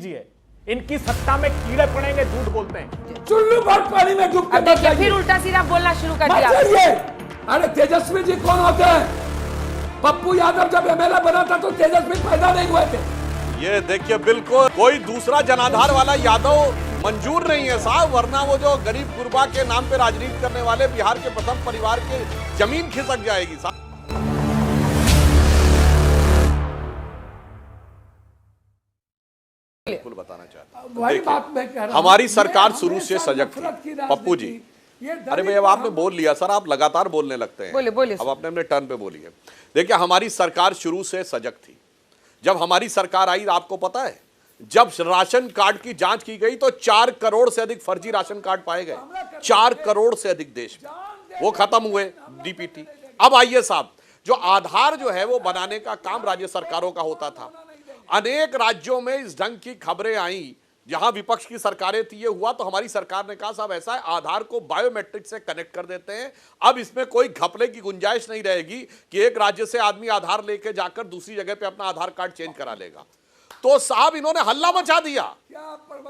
कीजिए, इनकी सत्ता में कीड़े पड़ेंगे, झूठ बोलते हैं। चुल्लू भर पानी में डूब के देखिए फिर उल्टा सीधा बोलना शुरू कर दिया। अरे तेजस्वी जी कौन होते हैं? पप्पू यादव जब एमएलए बना था तो तेजस्वी पैदा नहीं हुए थे। ये देखिए बिल्कुल कोई दूसरा जनाधार वाला यादव मंजूर नहीं है साहब, वरना वो जो गरीब गुरबा के नाम पे राजनीति करने वाले बिहार के प्रथम परिवार के जमीन खिसक जाएगी साहब। बिल्कुल बताना चाहता हूं, वही बात मैं कह रहा हूं, हमारी सरकार शुरू से सजग थी पप्पू जी। अरे भाई अब आपने बोल लिया सर, आप लगातार बोलने लगते हैं। बोलिए अब आपने अपने टर्न पे बोलिए। देखिए हमारी सरकार शुरू से सजग थी। जब हमारी सरकार आई आपको पता है, जब राशन कार्ड की जांच की गई तो 4 करोड़ से अधिक फर्जी राशन कार्ड पाए गए। 4 करोड़ से अधिक देश में, वो खत्म हुए डीपीटी। अब आइए साहब, जो आधार जो है वो बनाने का काम राज्य सरकारों का होता था। अनेक राज्यों में इस ढंग की खबरें आई, जहां विपक्ष की सरकारें थी, ये हुआ तो हमारी सरकार ने कहा साहब ऐसा है, आधार को बायोमेट्रिक से कनेक्ट कर देते हैं। अब इसमें कोई घपले की गुंजाइश नहीं रहेगी कि एक राज्य से आदमी आधार लेके जाकर दूसरी जगह पे अपना आधार कार्ड चेंज करा लेगा। तो साहब इन्होंने हल्ला मचा दिया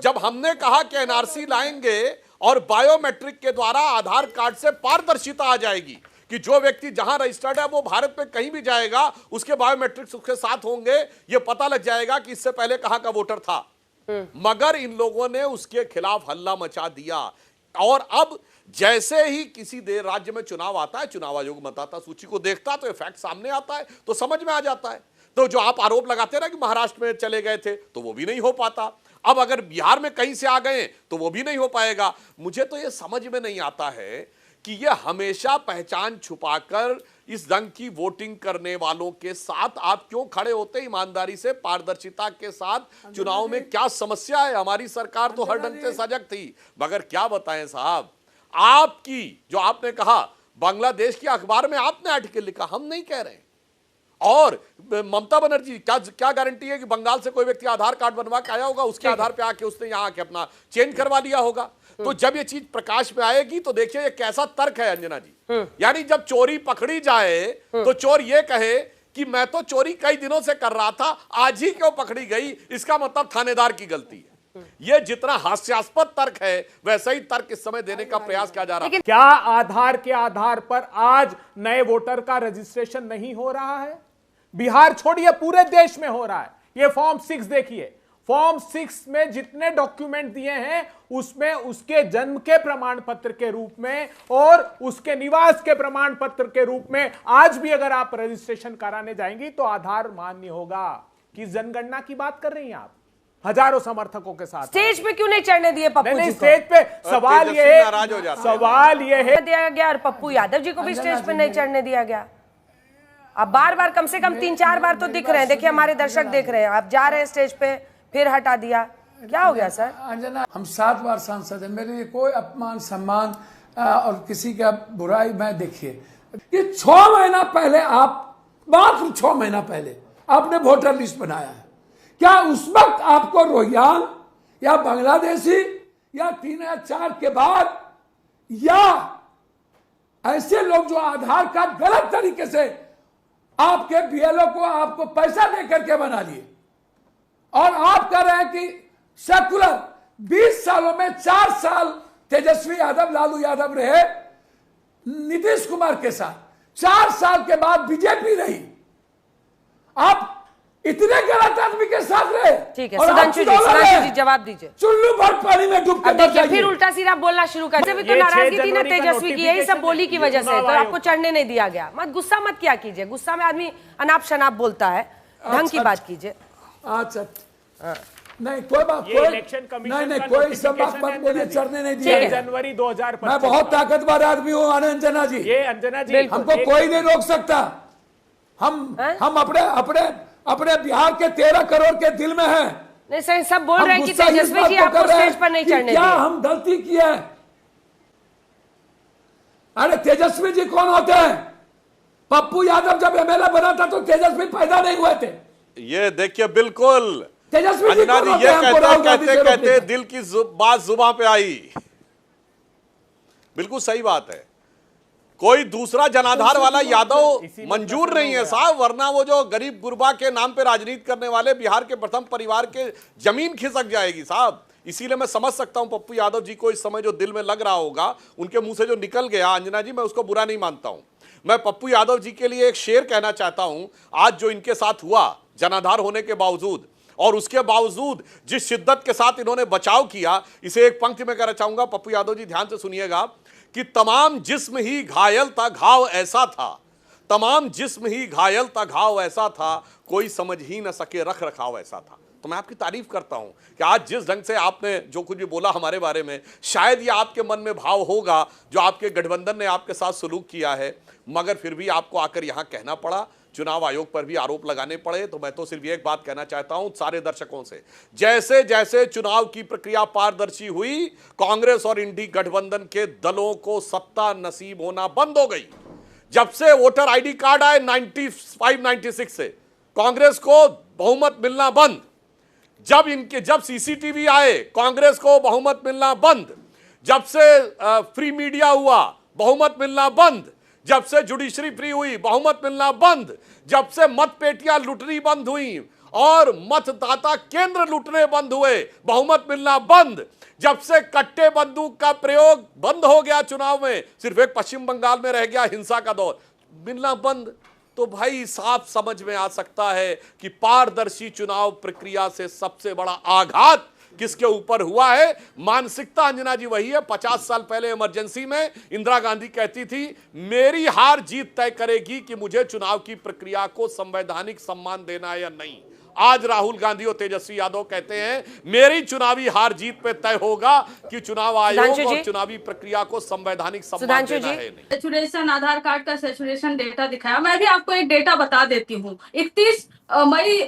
जब हमने कहा कि एनआरसी लाएंगे और बायोमेट्रिक के द्वारा आधार कार्ड से पारदर्शिता आ जाएगी कि जो व्यक्ति जहां रजिस्टर्ड है वो भारत में कहीं भी जाएगा, उसके बायोमेट्रिक्स उसके साथ होंगे, ये पता लग जाएगा कि इससे पहले कहां का वोटर था। मगर इन लोगों ने उसके खिलाफ हल्ला मचा दिया। और अब जैसे ही किसी देर राज्य में चुनाव आता है, चुनाव आयोग मतदाता सूची को देखता तो ये फैक्ट सामने आता है, तो समझ में आ जाता है। तो जो आप आरोप लगाते हैं ना कि महाराष्ट्र में चले गए थे, तो वो भी नहीं हो पाता। अब अगर बिहार में कहीं से आ गए तो वो भी नहीं हो पाएगा। मुझे तो ये समझ में नहीं आता है कि ये हमेशा पहचान छुपाकर इस ढंग की वोटिंग करने वालों के साथ आप क्यों खड़े होते? ईमानदारी से, पारदर्शिता के साथ चुनाव में क्या समस्या है? हमारी सरकार तो हर ढंग से सजग थी, मगर क्या बताएं साहब, आपकी जो आपने कहा बांग्लादेश के अखबार में आपने आर्टिकल लिखा, हम नहीं कह रहे। और ममता बनर्जी क्या गारंटी है कि बंगाल से कोई व्यक्ति आधार कार्ड बनवा के आया होगा, उसके आधार पे आके उसने यहाँ आके अपना चेंज करवा लिया होगा? तो जब ये चीज प्रकाश में आएगी तो देखिए ये कैसा तर्क है अंजना जी। यानी जब चोरी पकड़ी जाए तो चोर ये कहे कि मैं तो चोरी कई दिनों से कर रहा था, आज ही क्यों पकड़ी गई, इसका मतलब थानेदार की गलती है। ये जितना हास्यास्पद तर्क है वैसा ही तर्क इस समय देने का प्रयास किया जा रहा है। क्या आधार के आधार पर आज नए वोटर का रजिस्ट्रेशन नहीं हो रहा है? बिहार छोड़िए, पूरे देश में हो रहा है। ये फॉर्म 6 देखिए, फॉर्म 6 में जितने डॉक्यूमेंट दिए हैं उसमें उसके जन्म के प्रमाण पत्र के रूप में और उसके निवास के प्रमाण पत्र के रूप में आज भी अगर आप रजिस्ट्रेशन कराने जाएंगी तो आधार मान्य होगा। किस जनगणना की बात कर रही हैं आप? हजारों समर्थकों के साथ स्टेज पे क्यों नहीं चढ़ने दिए पप्पू जी को? स्टेज पे सवाल ये है दिया गया और पप्पू यादव जी को भी स्टेज पे नहीं चढ़ने दिया गया। अब बार बार कम से कम 3-4 बार तो दिख रहे हैं, देखिए हमारे दर्शक देख रहे हैं, आप जा रहे हैं स्टेज पे फिर हटा दिया, क्या हो गया सर? अंजना, हम 7 बार सांसद हैं, मेरे लिए कोई अपमान सम्मान और किसी का बुराई मैं देखिए कि 6 महीना पहले आप, मात्र 6 महीना पहले आपने वोटर लिस्ट बनाया है। क्या उस वक्त आपको रोहिंग्या या बांग्लादेशी या 3 या 4 के बाद या ऐसे लोग जो आधार कार्ड गलत तरीके से आपके बीएलओ को आपको पैसा देकर के बना लिए और आप कह रहे हैं कि सेकुलर 20 सालों में 4 साल तेजस्वी यादव, लालू यादव रहे नीतीश कुमार के साथ, 4 साल के बाद बीजेपी रही, आप इतने गलत आदमी के साथ रहे। ठीक है, सुधांशु जी जवाब दीजिए। चुल्लू भर पानी में डूब के फिर उल्टा सीधा बोलना शुरू कर दिया। तो नाराजगी थी ना तेजस्वी की, यही सब बोली की वजह से तो आपको चढ़ने नहीं दिया गया। मत गुस्सा मत क्या कीजिए, गुस्सा में आदमी अनाप शनाप बोलता है, ढंग की बात कीजिए। अच्छा नहीं कोई बात, नहीं कोई सब बात मत बोलिए, चढ़ने नहीं दिया। जनवरी 2025 मैं बहुत ताकतवर आदमी हूँ अंजना जी, ये अंजना जी हमको कोई नहीं रोक सकता। हम अपने बिहार के 13 करोड़ के दिल में हैं। नहीं सर, सब बोल रहे हैं कि तेजस्वी जी आपको स्टेज पर नहीं चढ़ने क्या हम गलती की है? अरे तेजस्वी जी कौन होते हैं? पप्पू यादव जब एमएलए बना था तो तेजस्वी पैदा नहीं हुए थे। ये देखिए बिल्कुल तेजस्वी जी अंजना जी ये कहते दिल की बात जुबान पे आई। बिल्कुल सही बात है। कोई दूसरा जनाधार वाला यादव इसी में मंजूर प्रश्न नहीं है हो गया। साहब, वरना वो जो गरीब गुरबा के नाम पे राजनीति करने वाले बिहार के प्रथम परिवार के जमीन खिसक जाएगी साहब। इसीलिए मैं समझ सकता हूं पप्पू यादव जी को इस समय जो दिल में लग रहा होगा, उनके मुंह से जो निकल गया अंजना जी, मैं उसको बुरा नहीं मानता हूं। मैं पप्पू यादव जी के लिए एक शेर कहना चाहता हूं। आज जो इनके साथ हुआ जनाधार होने के बावजूद, और उसके बावजूद जिस शिद्दत के साथ इन्होंने बचाव किया, इसे एक पंक्ति में कहना चाहूंगा। पप्पू यादव जी ध्यान से सुनिएगा कि तमाम जिस्म ही घायल था, घाव ऐसा था, तमाम जिस्म ही घायल था, घाव ऐसा था, कोई समझ ही न सके रख रखाव ऐसा था। तो मैं आपकी तारीफ करता हूं कि आज जिस ढंग से आपने जो कुछ भी बोला हमारे बारे में, शायद ये आपके मन में भाव होगा जो आपके गठबंधन ने आपके साथ सलूक किया है, मगर फिर भी आपको आकर यहां कहना पड़ा, चुनाव आयोग पर भी आरोप लगाने पड़े। तो मैं तो सिर्फ एक बात कहना चाहता हूं सारे दर्शकों से, जैसे जैसे चुनाव की प्रक्रिया पारदर्शी हुई, कांग्रेस और इंडी गठबंधन के दलों को सत्ता नसीब होना बंद हो गई। जब से वोटर आईडी कार्ड आए 95-96 से, कांग्रेस को बहुमत मिलना बंद। जब सीसीटीवी आए, कांग्रेस को बहुमत मिलना बंद। जब से फ्री मीडिया हुआ, बहुमत मिलना बंद। जब से जुडिशरी फ्री हुई, बहुमत मिलना बंद। जब से मत पेटियां लुटनी बंद हुई और मतदाता केंद्र लुटने बंद हुए, बहुमत मिलना बंद। जब से कट्टे बंदूक का प्रयोग बंद हो गया चुनाव में, सिर्फ एक पश्चिम बंगाल में रह गया हिंसा का दौर, मिलना बंद। तो भाई साफ समझ में आ सकता है कि पारदर्शी चुनाव प्रक्रिया से सबसे बड़ा आघात किसके ऊपर हुआ है। मानसिकता अंजना जी वही है। 50 साल पहले इमरजेंसी में इंदिरा गांधी कहती थी, मेरी हार जीत तय करेगी कि मुझे चुनाव की प्रक्रिया को संवैधानिक सम्मान देना है या नहीं। आज राहुल गांधी और तेजस्वी यादव कहते हैं, मेरी चुनावी हार जीत पे तय होगा कि चुनाव आयोग और चुनावी प्रक्रिया को संवैधानिक सम्मान देना है नहीं। सेचुरेशन, आधार कार्ड का सेचुरेशन डेटा दिखाया। मैं भी आपको एक डेटा बता देती हूँ। 31 मई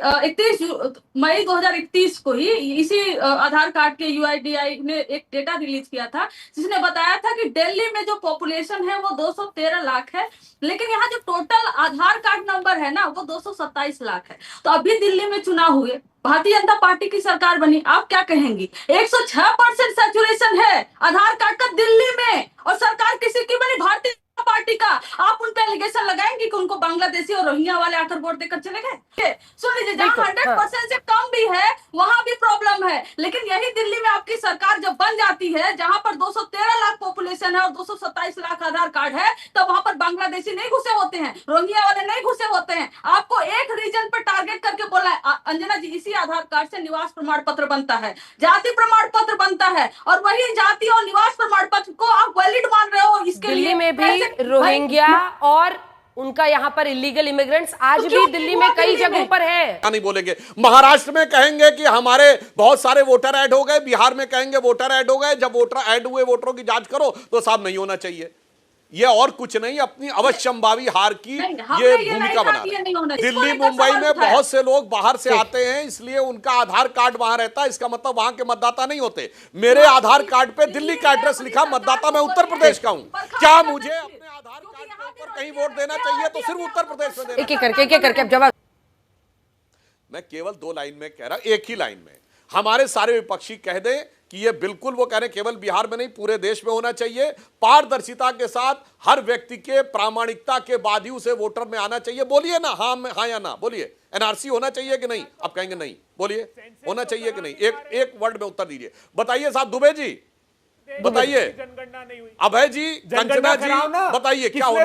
2021 को ही इसी आधार कार्ड के UIDAI ने एक डेटा रिलीज किया था, जिसने बताया था कि दिल्ली में जो पॉपुलेशन है वो 213 लाख है, लेकिन यहाँ जो टोटल आधार कार्ड नंबर है ना, वो 227 लाख है। तो अभी दिल्ली में चुनाव हुए, भारतीय जनता पार्टी की सरकार बनी, आप क्या कहेंगी? 106% सैचुरेशन है आधार कार्ड का दिल्ली में, और सरकार किसी की बनी? भारतीय जनता पार्टी का। आप उन पे एलिगेशन लगाएंगे कि उनको बांग्लादेशी और रोहिंग्या वाले आकर वोट देकर चले गए? सुन लीजिए, जहाँ 100% से कम भी है वहां भी प्रॉब्लम है, लेकिन यही दिल्ली में आपकी सरकार जब बन जाती है, जहां पर 213 लाख पॉपुलेशन है और 227 लाख आधार कार्ड है, तब वहां पर बांग्लादेशी नहीं घुसे होते हैं, रोहिंग्या वाले नहीं घुसे होते हैं। आपको एक रीजन पर टारगेट करके बोला है। अंजना जी, इसी आधार कार्ड से निवास प्रमाण पत्र बनता है, जाति प्रमाण पत्र बनता है, और वही जाति और निवास प्रमाण पत्र को आप वैलिड मान रहे हो। इसके दिल्ली लिए में भी रोहिंग्या और उनका यहाँ पर इलीगल इमिग्रेंट्स आज भी दिल्ली में कई जगहों पर है। नहीं बोलेंगे, महाराष्ट्र में कहेंगे कि हमारे बहुत सारे वोटर ऐड हो गए, बिहार में कहेंगे वोटर ऐड हो गए। जब वोटर ऐड हुए वोटरों की जांच करो तो साहब नहीं होना चाहिए। ये और कुछ नहीं, अपनी अवश्यंभावी हार की ये भूमिका बना रहे। दिल्ली मुंबई में बहुत से लोग बाहर से आते हैं, इसलिए उनका आधार कार्ड वहां रहता है, इसका मतलब वहां के मतदाता नहीं होते। मेरे आधार कार्ड पे दिल्ली का एड्रेस लिखा, मतदाता मैं उत्तर प्रदेश का हूं। क्या मुझे अपने आधार कार्ड के ऊपर कहीं वोट देना चाहिए तो सिर्फ उत्तर प्रदेश में देना? एक एक करके अब जवाब। मैं केवल 2 लाइन में कह रहा, एक ही लाइन में हमारे सारे विपक्षी कह दें कि ये बिल्कुल, वो कह रहे केवल बिहार में नहीं पूरे देश में होना चाहिए, पारदर्शिता के साथ हर व्यक्ति के प्रामाणिकता के बाद ही उसे वोटर में आना चाहिए। बोलिए ना, हाँ या ना बोलिए। एनआरसी होना चाहिए कि नहीं? आप कहेंगे नहीं, बोलिए होना चाहिए कि नहीं? एक वर्ड में उत्तर दीजिए, बताइए साहब। दुबे जी बताइए, जनगणना नहीं हुई, अभय जी, कंचना जी बताइए क्या होना